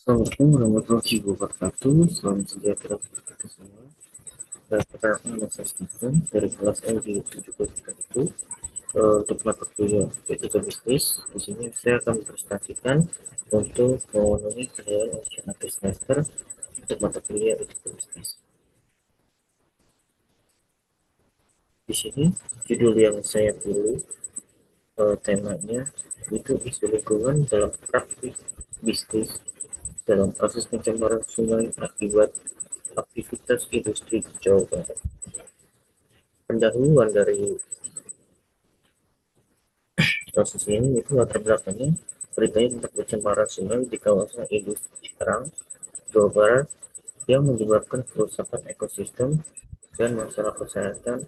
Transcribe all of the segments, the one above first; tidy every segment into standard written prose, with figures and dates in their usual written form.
Assalamualaikum warahmatullahi wabarakatuh. Salam sejahtera untuk kita semua. Perkenalkan nama saya Stephen dari kelas LD 71 untuk mata kuliah etika bisnis. Di sini saya akan mempresentasikan untuk memenuhi penilaian ujian akhir semester untuk mata kuliah etika bisnis. Di sini judul yang saya pilih temanya itu isu lingkungan dalam praktik bisnis dalam kasus pencemaran sungai akibat aktivitas industri Jawa Barat. Pendahuluan dari kasus ini itu latar belakangnya beritanya tentang pencemaran sungai di kawasan industri Cikarang, Jawa Barat yang menyebabkan kerusakan ekosistem dan masalah kesehatan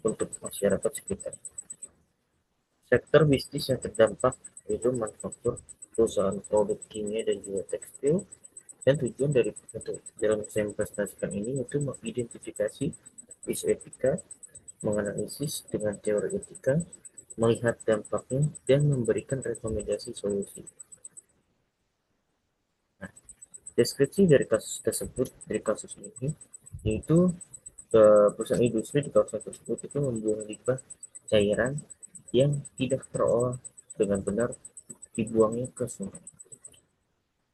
untuk masyarakat sekitar. Sektor bisnis yang terdampak itu manufaktur, perusahaan produk kimia dan juga tekstil. Dan tujuan dari untuk dalam saya mempresentasikan ini itu mengidentifikasi isu etika, menganalisis dengan teori etika, melihat dampaknya, dan memberikan rekomendasi solusi. Nah, deskripsi dari kasus tersebut, dari kasus ini, yaitu perusahaan industri di kawasan tersebut itu membuang limbah cairan yang tidak terolah dengan benar dibuangnya ke sungai.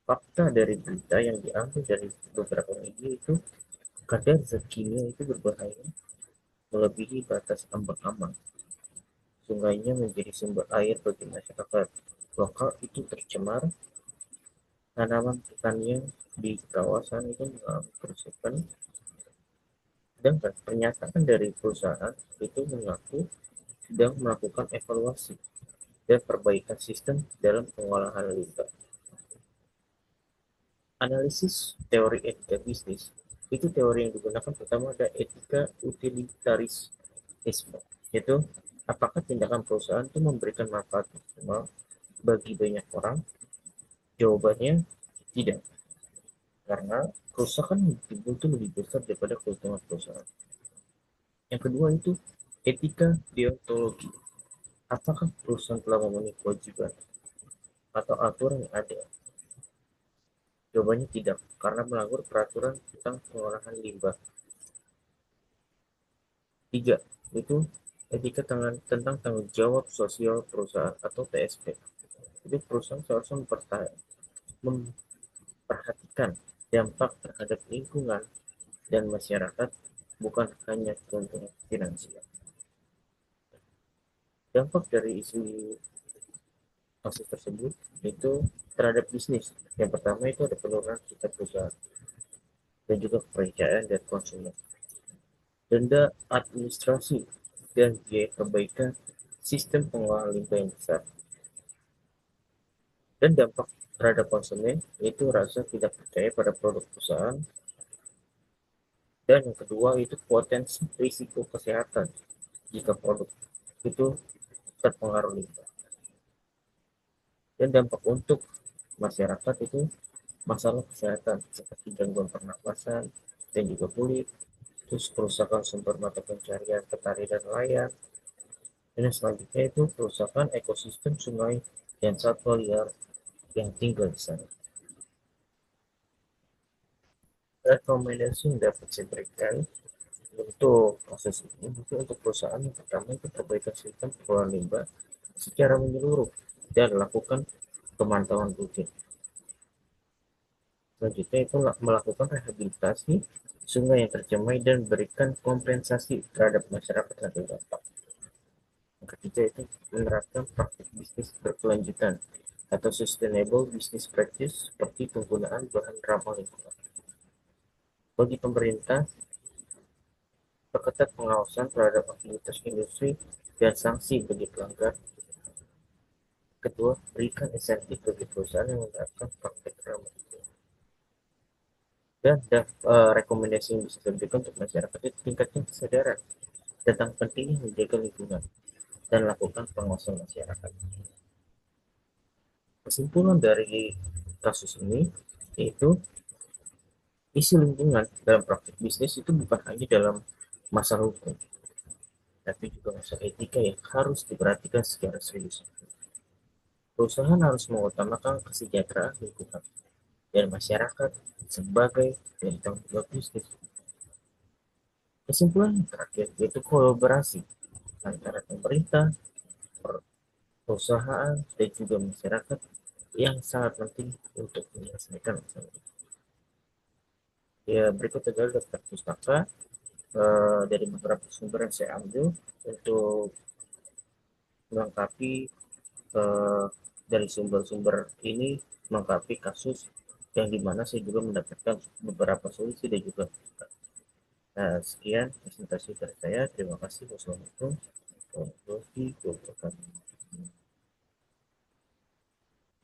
Fakta dari berita yang diambil dari beberapa media itu kadar zat kimia itu berbahaya melebihi batas ambang aman. Sungainya menjadi sumber air bagi masyarakat lokal itu tercemar, tanaman pertanian di kawasan itu mengalami kerusakan, dan pernyataan dari perusahaan itu mengaku sedang melakukan evaluasi dan perbaikan sistem dalam pengolahan limbah. Analisis teori etika bisnis itu teori yang digunakan pertama ada etika utilitarisme, yaitu apakah tindakan perusahaan itu memberikan manfaat maksimal bagi banyak orang. Jawabannya tidak, karena kerusakan itu lebih besar daripada keuntungan perusahaan. Yang kedua itu etika deontologi. Apakah perusahaan telah memenuhi kewajiban atau aturan yang ada? Jawabannya tidak, karena melanggar peraturan tentang pengolahan limbah. Tiga, itu etika tentang tanggung jawab sosial perusahaan atau TSP. Jadi perusahaan seharusnya memperhatikan dampak terhadap lingkungan dan masyarakat, bukan hanya keuntungan finansial. Dampak dari isu kasus tersebut itu terhadap bisnis. Yang pertama itu ada penurunan tingkat perusahaan dan juga kepercayaan dan konsumen. Denda administrasi dan biaya perbaikan sistem pengolahan limbah yang besar. Dan dampak terhadap konsumen yaitu rasa tidak percaya pada produk perusahaan. Dan yang kedua itu potensi risiko kesehatan jika produk itu terpengaruh limbah. Dan dampak untuk masyarakat itu masalah kesehatan seperti gangguan pernapasan dan juga kulit, terus kerusakan sumber mata pencarian petani dan nelayan, dan selanjutnya itu kerusakan ekosistem sungai dan satwa liar yang tinggal di sana. Rekomendasi yang dapat saya berikan untuk proses ini itu untuk perusahaan yang pertama itu perbaikan sistem pengelolaan limbah secara menyeluruh dan lakukan pemantauan rutin. Selanjutnya itu melakukan rehabilitasi sungai yang tercemar dan berikan kompensasi terhadap masyarakat yang terdampak. Yang ketiga itu menerapkan praktik bisnis berkelanjutan atau sustainable business practice seperti penggunaan bahan ramah lingkungan. Bagi pemerintah, perketat pengawasan terhadap aktivitas industri dan sanksi bagi pelanggar. Kedua, berikan insentif bagi perusahaan yang menerapkan praktik ramah lingkungan. Dan rekomendasi yang bisa diberikan untuk masyarakat itu tingkatnya kesadaran tentang pentingnya menjaga lingkungan dan lakukan pengawasan masyarakat. Kesimpulan dari kasus ini yaitu isu lingkungan dalam praktik bisnis itu bukan hanya dalam masalah hukum, tapi juga masalah etika yang harus diperhatikan secara serius. Perusahaan harus mengutamakan kesejahteraan lingkungan dan masyarakat sebagai tentang bisnis. Kesimpulan terakhir yaitu kolaborasi antara pemerintah, perusahaan, dan juga masyarakat yang sangat penting untuk menyelesaikan masalah ini. Ya, berikut adalah daftar pustaka dari beberapa sumber yang saya ambil untuk melengkapi eh, dari sumber-sumber ini melengkapi kasus yang dimana saya juga mendapatkan beberapa solusi dan juga nah, sekian presentasi dari saya. Terima kasih. Wassalamualaikum warahmatullahi wabarakatuh.